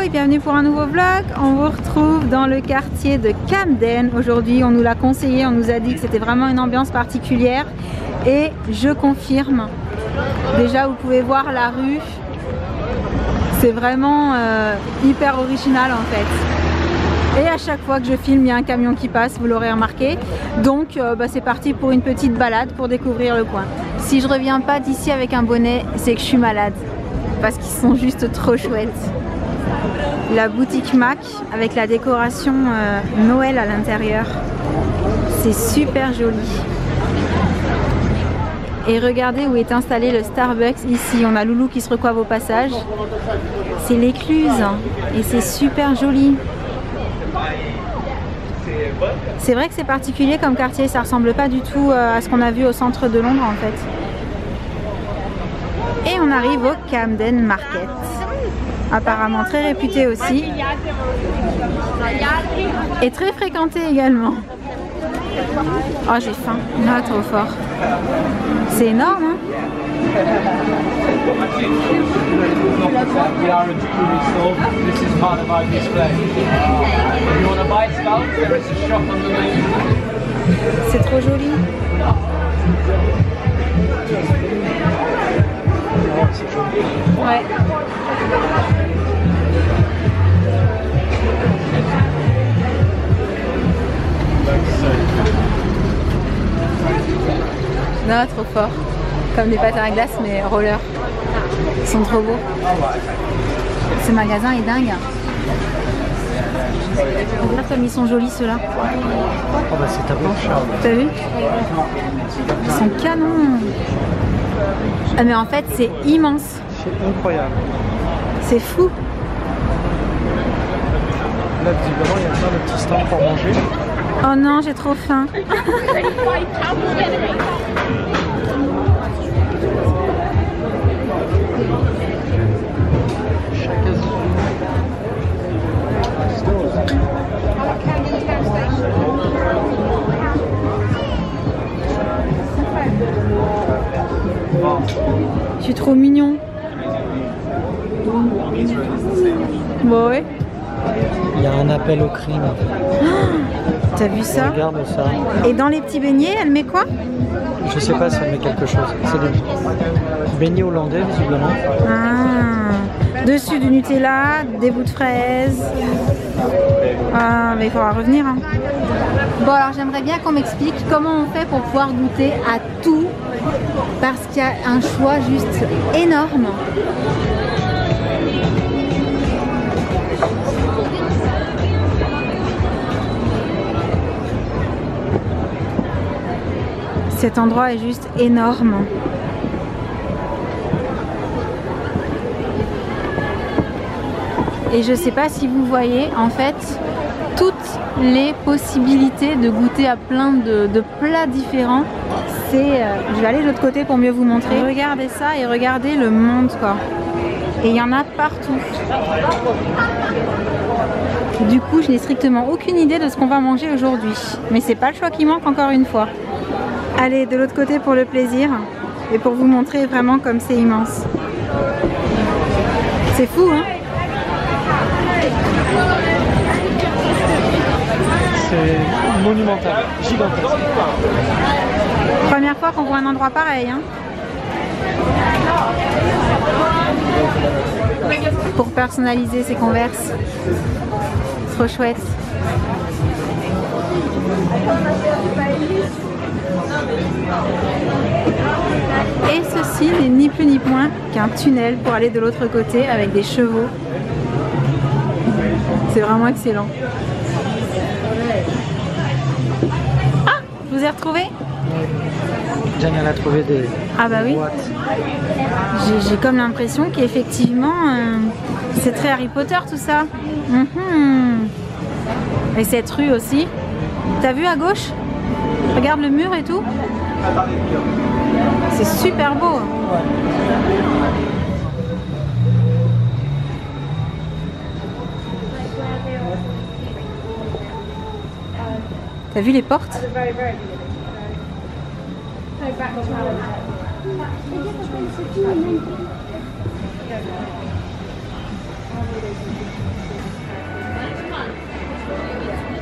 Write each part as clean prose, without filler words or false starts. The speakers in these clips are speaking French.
et bienvenue pour un nouveau vlog. On vous retrouve dans le quartier de Camden. Aujourd'hui, on nous l'a conseillé, on nous a dit que c'était vraiment une ambiance particulière. Et je confirme. Déjà, vous pouvez voir la rue. C'est vraiment hyper original en fait. Et à chaque fois que je filme, il y a un camion qui passe, vous l'aurez remarqué. Donc c'est parti pour une petite balade pour découvrir le coin. Si je reviens pas d'ici avec un bonnet, c'est que je suis malade. Parce qu'ils sont juste trop chouettes. La boutique Mac avec la décoration Noël à l'intérieur. C'est super joli. Et regardez où est installé le Starbucks ici. On a Loulou qui se recoiffe au passage. C'est l'écluse et c'est super joli. C'est vrai que c'est particulier comme quartier, ça ressemble pas du tout à ce qu'on a vu au centre de Londres en fait. Et on arrive au Camden Market, apparemment très réputé aussi et très fréquenté également. Oh j'ai faim, non trop fort. C'est énorme hein. C'est trop joli. Ouais. Non, trop fort. Comme des patins à glace, mais roller. Ils sont trop beaux. Ce magasin est dingue. Regarde comme ils sont jolis ceux-là. Oh bah c'est ta planche. T'as vu? Ils sont canons. Ah mais en fait c'est immense. C'est incroyable. C'est fou. Là visiblement il y a plein de petits stands pour manger. Oh non j'ai trop faim. Je suis trop mignon. Bon ouais. Il y a un appel au crime. T'as vu ça? Regarde ça. Et dans les petits beignets, elle met quoi? Je sais pas si elle met quelque chose. C'est des beignets hollandais visiblement. Ah, dessus du Nutella, des bouts de fraises. Ah, mais il faudra revenir. Hein. Bon alors j'aimerais bien qu'on m'explique comment on fait pour pouvoir goûter à tout. Parce qu'il y a un choix juste énorme. Cet endroit est juste énorme. Et je sais pas si vous voyez en fait toutes les possibilités de goûter à plein de plats différents. Je vais aller de l'autre côté pour mieux vous montrer. Regardez ça et regardez le monde quoi. Et il y en a partout. Du coup, je n'ai strictement aucune idée de ce qu'on va manger aujourd'hui. Mais c'est pas le choix qui manque encore une fois. Allez, de l'autre côté pour le plaisir. Et pour vous montrer vraiment comme c'est immense. C'est fou hein. C'est monumental, gigantesque. Première fois qu'on voit un endroit pareil. Hein. Pour personnaliser ses Converse. Trop chouette. Et ceci n'est ni plus ni moins qu'un tunnel pour aller de l'autre côté avec des chevaux. C'est vraiment excellent. Ah, je vous ai retrouvé. Jane elle a trouvé des ah bah oui. J'ai comme l'impression qu'effectivement c'est très Harry Potter tout ça. Et cette rue aussi. T'as vu à gauche? Regarde le mur et tout. C'est super beau. T'as vu les portes?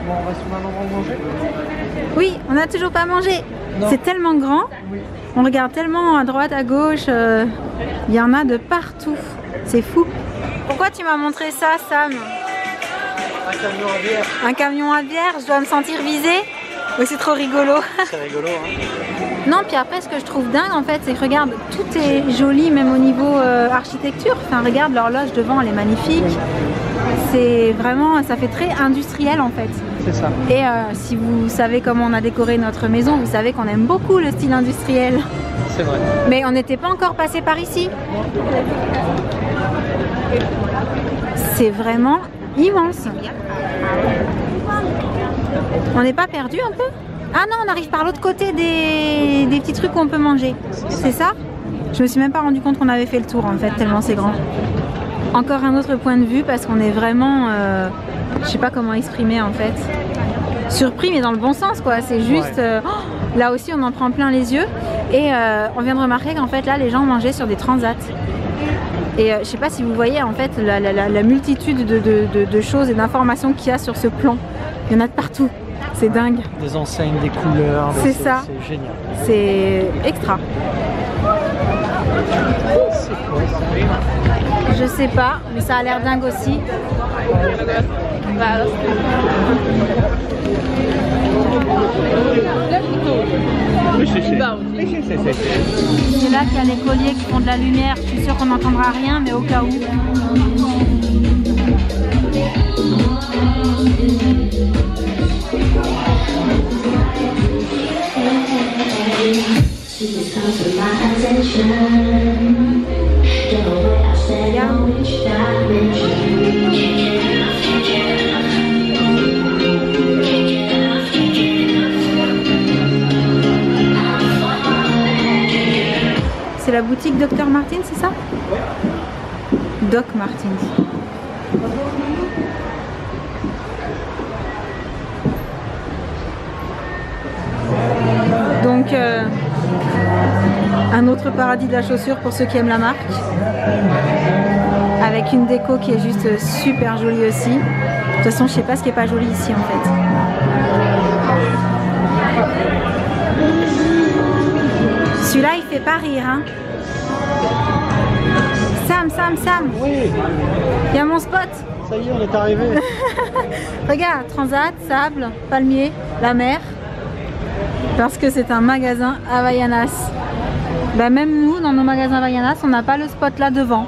Bon, on va se mettre à manger. Oui, on n'a toujours pas mangé. Non. C'est tellement grand. Oui. On regarde tellement à droite, à gauche. Il y en a de partout. C'est fou. Pourquoi tu m'as montré ça, Sam? Un camion à bière. Un camion à bière, je dois me sentir visée? Oui, c'est trop rigolo. C'est rigolo, hein. Non, puis après, ce que je trouve dingue, en fait, c'est que regarde, tout est joli, même au niveau architecture. Enfin, regarde, l'horloge devant, elle est magnifique. C'est vraiment, ça fait très industriel, en fait. C'est ça. Et si vous savez comment on a décoré notre maison, vous savez qu'on aime beaucoup le style industriel. C'est vrai. Mais on n'était pas encore passé par ici. C'est vraiment immense. On n'est pas perdu un peu? Ah non, on arrive par l'autre côté des petits trucs où on peut manger. C'est ça? Je me suis même pas rendu compte qu'on avait fait le tour en fait, tellement c'est grand. Encore un autre point de vue parce qu'on est vraiment... je sais pas comment exprimer en fait. Surpris mais dans le bon sens quoi. C'est juste... là aussi on en prend plein les yeux. Et on vient de remarquer qu'en fait là les gens mangeaient sur des transats. Et je sais pas si vous voyez en fait la multitude de choses et d'informations qu'il y a sur ce plan. Il y en a de partout. C'est dingue. Des enseignes, des couleurs. C'est ça. C'est génial. C'est extra. C'est quoi ça? Je sais pas, mais ça a l'air dingue aussi. C'est là qu'il y a les colliers qui font de la lumière. Je suis sûre qu'on n'entendra rien, mais au cas où. C'est la boutique Dr Martens, c'est ça? Doc Martens. Donc un autre paradis de la chaussure pour ceux qui aiment la marque, avec une déco qui est juste super jolie aussi. De toute façon je sais pas ce qui est pas joli ici en fait. Celui-là il fait pas rire hein. Sam, Oui. il y a mon spot. Ça y est, on est arrivé. Regarde, transat, sable, palmier, la mer. Parce que c'est un magasin Havaianas. Bah même nous, dans nos magasins Havaianas, on n'a pas le spot là devant.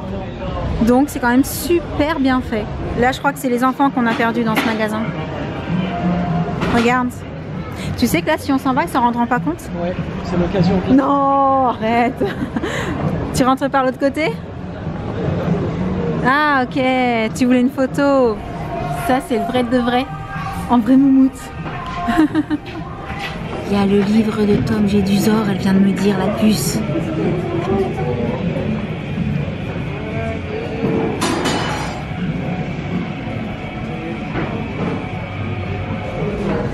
Donc c'est quand même super bien fait. Là, je crois que c'est les enfants qu'on a perdus dans ce magasin. Regarde. Tu sais que là, si on s'en va, ils s'en rendront pas compte? Ouais, c'est l'occasion. Non, arrête. Tu rentres par l'autre côté? Ah, ok. Tu voulais une photo. Ça, c'est le vrai de vrai. En vrai moumoute. Il y a le livre de Tom Jedusor, elle vient de me dire, la puce.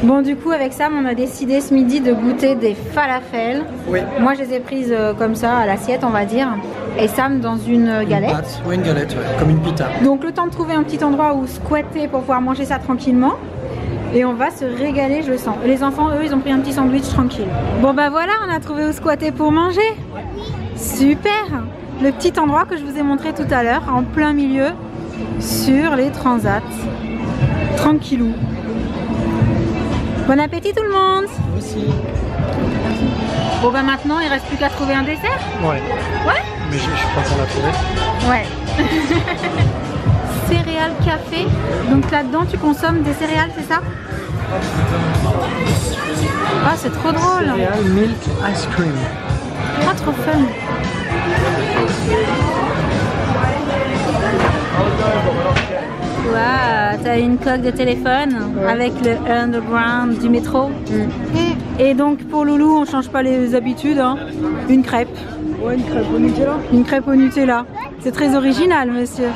Bon, du coup, avec Sam, on a décidé ce midi de goûter des falafels. Oui. Moi, je les ai prises comme ça, à l'assiette, on va dire. Et Sam dans une galette. Oui, une galette, ouais, comme une pita. Donc, le temps de trouver un petit endroit où squatter pour pouvoir manger ça tranquillement. Et on va se régaler, je le sens. Et les enfants, eux, ils ont pris un petit sandwich tranquille. Bon, bah voilà, on a trouvé où squatter pour manger. Super! Le petit endroit que je vous ai montré tout à l'heure, en plein milieu, sur les transats. Tranquillou. Bon appétit tout le monde! Aussi. Bon, bah maintenant, il reste plus qu'à trouver un dessert. Ouais. Ouais? Mais je crois qu'on l'a trouvé. Ouais. Céréales café. Donc là-dedans, tu consommes des céréales, c'est ça? Ah, c'est trop drôle. Céréales milk ice cream. Ah, trop fun. Waouh, t'as une coque de téléphone avec le underground du métro. Et donc pour Loulou, on change pas les habitudes, hein. Une crêpe. Ouais, une crêpe au Nutella. Une crêpe au Nutella. C'est très original, monsieur.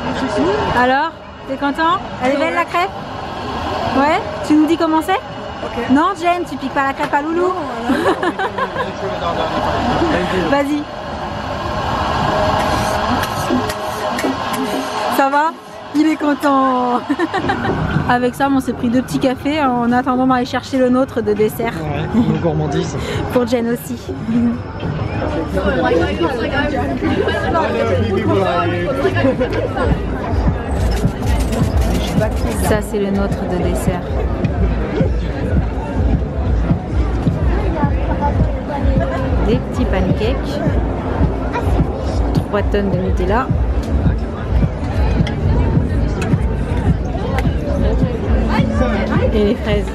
Alors, t'es content? Elle est belle la crêpe? Ouais? Tu nous dis comment c'est? Okay. Non, Jen, tu piques pas la crêpe à Loulou? Vas-y. Ça va? Il est content. Avec ça, on s'est pris 2 petits cafés en attendant d'aller chercher le nôtre de dessert. Ouais, une gourmandise. Pour Jen aussi. Ça, c'est le nôtre de dessert. Des petits pancakes. 3 tonnes de Nutella. Et les fraises.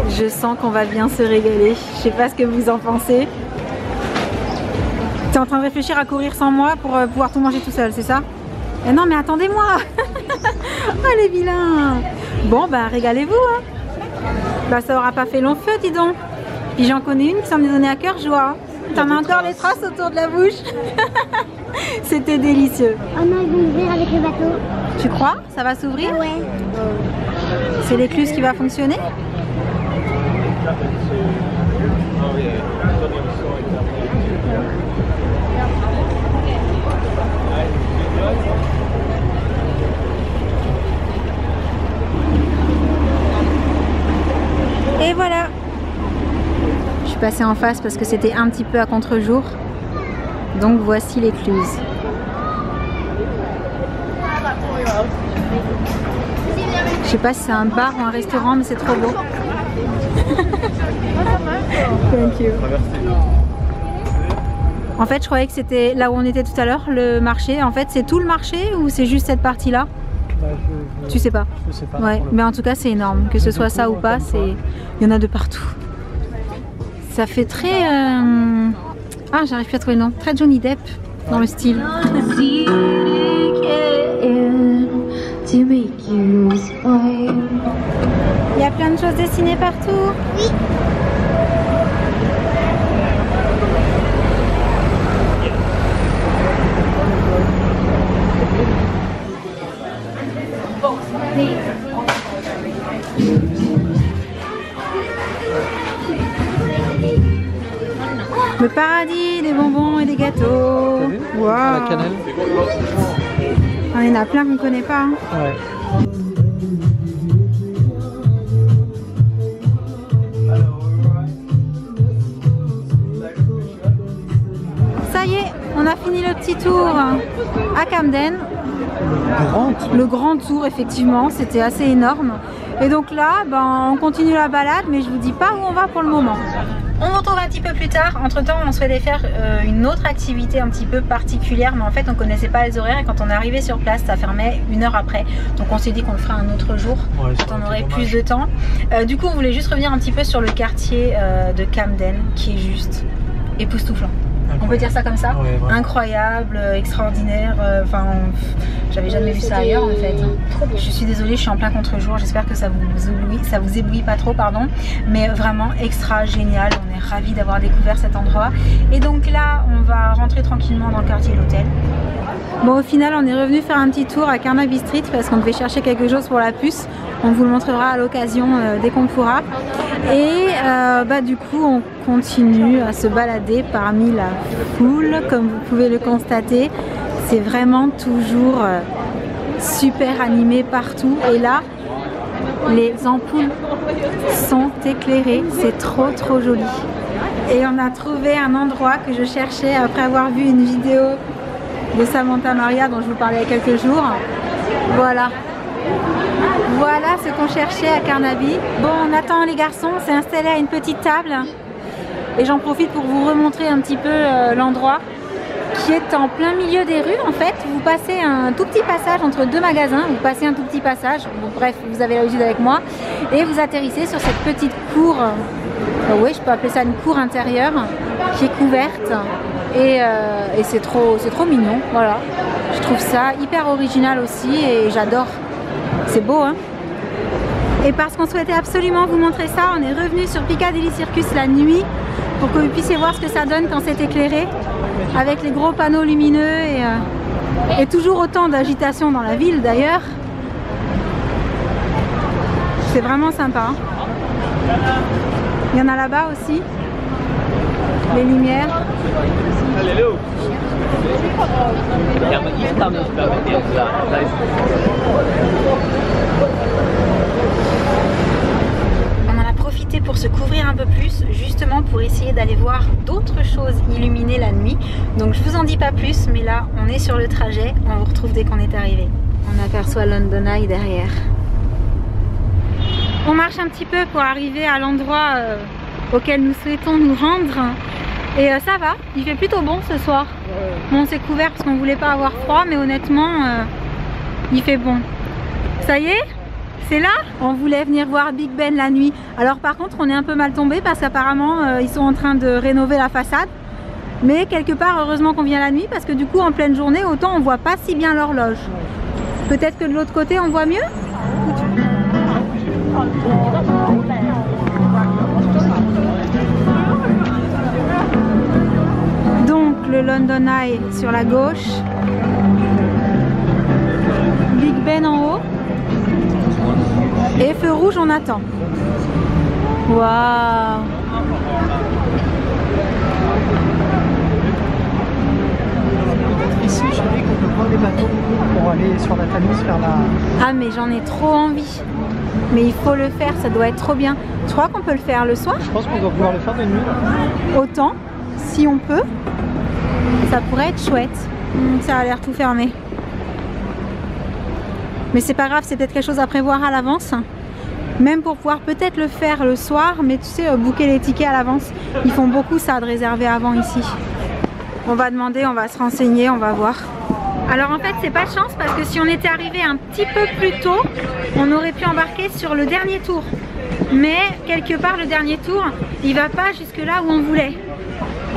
Je sens qu'on va bien se régaler. Je sais pas ce que vous en pensez. Tu es en train de réfléchir à courir sans moi pour pouvoir tout manger tout seul, c'est ça? Eh non mais attendez-moi. Oh les vilains. Bon bah régalez-vous hein. Bah ça aura pas fait long feu dis donc. Puis j'en connais une qui s'en est donné à cœur joie. T'en as encore les traces autour de la bouche. C'était délicieux. Oh non, ils vont ouvrir avec le bateau. Tu crois? Ça va s'ouvrir? Ouais. C'est l'écluse qui va fonctionner? Et voilà. Je suis passée en face parce que c'était un petit peu à contre-jour. Donc voici l'écluse. Je sais pas si c'est un bar ou un restaurant, mais c'est trop beau. Thank you. En fait, je croyais que c'était là où on était tout à l'heure, le marché. En fait, c'est tout le marché ou c'est juste cette partie-là? Tu sais pas? Je sais pas. Ouais, mais en tout cas, c'est énorme. Que ce soit ça ou pas, il y en a de partout. Ça fait très... Ah, j'arrive plus à trouver le nom. Très Johnny Depp dans le style. Il y a plein de choses dessinées partout. Oui. Le paradis des bonbons et des gâteaux. Wow. La cannelle. Ah, il y en a plein qu'on ne connaît pas. Hein. Ouais. Ça y est, on a fini le petit tour à Camden. Le grand tour, effectivement, c'était assez énorme. Et donc là, on continue la balade, mais je vous dis pas où on va pour le moment. On vous retrouve un petit peu plus tard. Entre temps, on souhaitait faire une autre activité un petit peu particulière, mais en fait, on connaissait pas les horaires et quand on est arrivé sur place, ça fermait 1 heure après. Donc, on s'est dit qu'on le ferait un autre jour, quand on aurait plus de temps. Du coup, on voulait juste revenir un petit peu sur le quartier de Camden, qui est juste époustouflant. On peut dire ça comme ça, ouais, incroyable, extraordinaire, enfin j'avais jamais vu ça ailleurs en fait. Je suis désolée, je suis en plein contre-jour, j'espère que ça vous éblouit pas trop, pardon, mais vraiment extra génial, on est ravis d'avoir découvert cet endroit. Et donc là, on va rentrer tranquillement dans le quartier de l'hôtel. Bon, au final, on est revenu faire un petit tour à Carnaby Street parce qu'on devait chercher quelque chose pour la puce. On vous le montrera à l'occasion dès qu'on pourra. Et du coup, on continue à se balader parmi la foule, comme vous pouvez le constater. C'est vraiment toujours super animé partout. Et là, les ampoules sont éclairées. C'est trop joli. Et on a trouvé un endroit que je cherchais après avoir vu une vidéo de Samantha Maria dont je vous parlais il y a quelques jours. Voilà. Voilà ce qu'on cherchait à Carnaby. Bon, on attend les garçons, on s'est installé à une petite table. Et j'en profite pour vous remontrer un petit peu l'endroit qui est en plein milieu des rues en fait. Vous passez un tout petit passage entre 2 magasins, vous passez un tout petit passage, bon, bref, vous avez l'habitude avec moi, et vous atterrissez sur cette petite cour, oui, je peux appeler ça une cour intérieure, qui est couverte, et c'est trop mignon, voilà. Je trouve ça hyper original aussi, et j'adore. C'est beau, hein? Et parce qu'on souhaitait absolument vous montrer ça, on est revenu sur Piccadilly Circus la nuit pour que vous puissiez voir ce que ça donne quand c'est éclairé, avec les gros panneaux lumineux et toujours autant d'agitation dans la ville d'ailleurs. C'est vraiment sympa. Il y en a là-bas aussi. Les lumières. On en a profité pour se couvrir un peu plus, justement pour essayer d'aller voir d'autres choses illuminées la nuit. Donc je vous en dis pas plus, mais là on est sur le trajet, on vous retrouve dès qu'on est arrivé. On aperçoit London Eye derrière. On marche un petit peu pour arriver à l'endroit auquel nous souhaitons nous rendre. Et ça va, il fait plutôt bon ce soir. Bon, on s'est couvert parce qu'on voulait pas avoir froid, mais honnêtement, il fait bon. Ça y est, c'est là. On voulait venir voir Big Ben la nuit. Alors par contre, on est un peu mal tombé parce qu'apparemment, ils sont en train de rénover la façade. Mais quelque part, heureusement qu'on vient la nuit parce que du coup, en pleine journée, autant on voit pas si bien l'horloge. Peut-être que de l'autre côté, on voit mieux. Donc le London Eye sur la gauche, Big Ben en haut et feu rouge on attend. Waouh! Ici, je savais qu'on peut prendre des bateaux pour aller sur la Tamise faire la... Ah mais j'en ai trop envie. Mais il faut le faire, ça doit être trop bien. Tu crois qu'on peut le faire le soir? Je pense qu'on doit pouvoir le faire de nuit. Autant, si on peut, ça pourrait être chouette. Ça a l'air tout fermé. Mais c'est pas grave, c'est peut-être quelque chose à prévoir à l'avance. Même pour pouvoir peut-être le faire le soir, mais tu sais, booker les tickets à l'avance. Ils font beaucoup ça de réserver avant ici. On va demander, on va se renseigner, on va voir. Alors en fait c'est pas de chance parce que si on était arrivé un petit peu plus tôt, on aurait pu embarquer sur le dernier tour. Mais quelque part le dernier tour, il va pas jusque là où on voulait.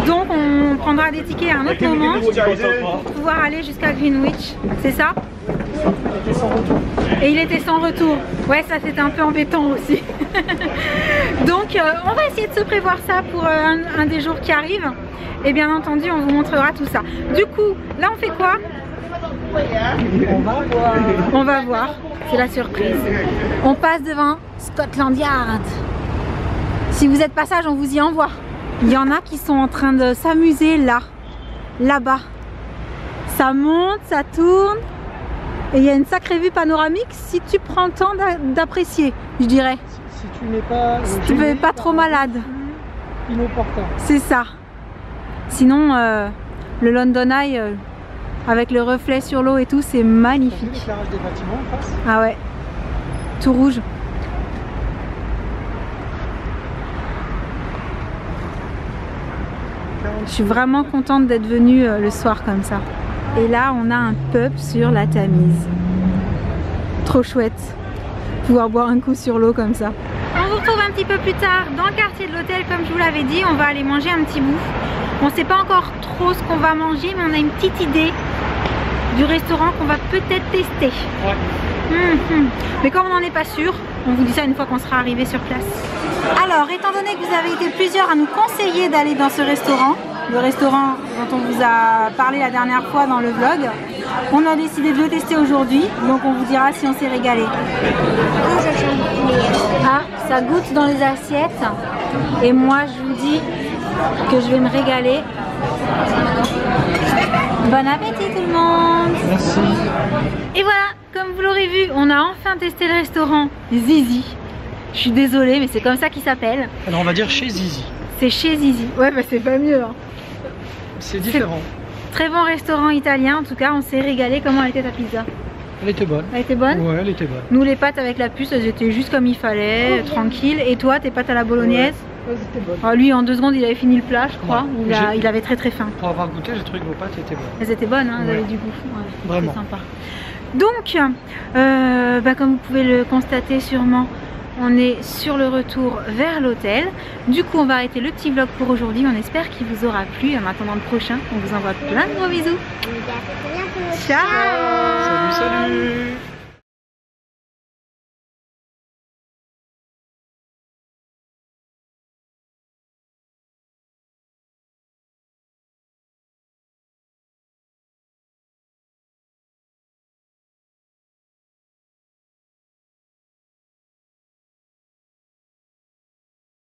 Donc on prendra des tickets à un autre moment pour pouvoir aller jusqu'à Greenwich. C'est ça? Et il était sans retour. Ouais, ça c'était un peu embêtant aussi. Donc on va essayer de se prévoir ça pour un des jours qui arrive. Et bien entendu on vous montrera tout ça. Du coup, là on fait quoi? On va voir, c'est la surprise. On passe devant Scotland Yard. Si vous êtes passage, on vous y envoie. Il y en a qui sont en train de s'amuser là, là-bas. Ça monte, ça tourne. Et il y a une sacrée vue panoramique si tu prends le temps d'apprécier, je dirais. Si tu n'es pas... Si tu n'es pas trop malade. Inopportun. C'est ça. Sinon, le London Eye... avec le reflet sur l'eau et tout, c'est magnifique. L'éclairage des bâtiments en face. Ah ouais, tout rouge. Je suis vraiment contente d'être venue le soir comme ça. Et là, on a un pub sur la Tamise. Trop chouette. Pouvoir boire un coup sur l'eau comme ça. On vous retrouve un petit peu plus tard dans le quartier de l'hôtel, comme je vous l'avais dit. On va aller manger un petit bout. On ne sait pas encore trop ce qu'on va manger, mais on a une petite idée du restaurant qu'on va peut-être tester. Ouais. Mais comme on n'en est pas sûr, on vous dit ça une fois qu'on sera arrivé sur place. Alors, étant donné que vous avez été plusieurs à nous conseiller d'aller dans ce restaurant, le restaurant dont on vous a parlé la dernière fois dans le vlog, on a décidé de le tester aujourd'hui, donc on vous dira si on s'est régalé. Ah, ça goûte dans les assiettes, et moi je vous dis que je vais me régaler. Bon appétit tout le monde! Merci. Et voilà, comme vous l'aurez vu, on a enfin testé le restaurant Zizi. Je suis désolée, mais c'est comme ça qu'il s'appelle. Alors on va dire chez Zizi. C'est chez Zizi. Ouais, bah c'est pas mieux. Hein. C'est différent. Très bon restaurant italien, en tout cas, on s'est régalé. Comment elle était ta pizza? Elle était bonne. Elle était bonne? Ouais, elle était bonne. Nous, les pâtes avec la puce, elles étaient juste comme il fallait, tranquille. Et toi, tes pâtes à la bolognaise? Ouais, c'était bonne. Oh, lui, en 2 secondes, il avait fini le plat, je crois. Ouais. Il avait très faim. Pour avoir goûté, j'ai trouvé que vos pâtes étaient bonnes. Elles étaient bonnes, hein, elles Ouais. avaient du goût. Ouais, Vraiment. c'est sympa. Donc, comme vous pouvez le constater sûrement, on est sur le retour vers l'hôtel. Du coup, on va arrêter le petit vlog pour aujourd'hui. On espère qu'il vous aura plu. En attendant le prochain, on vous envoie plein de gros bisous. À bientôt. Ciao! Salut, salut!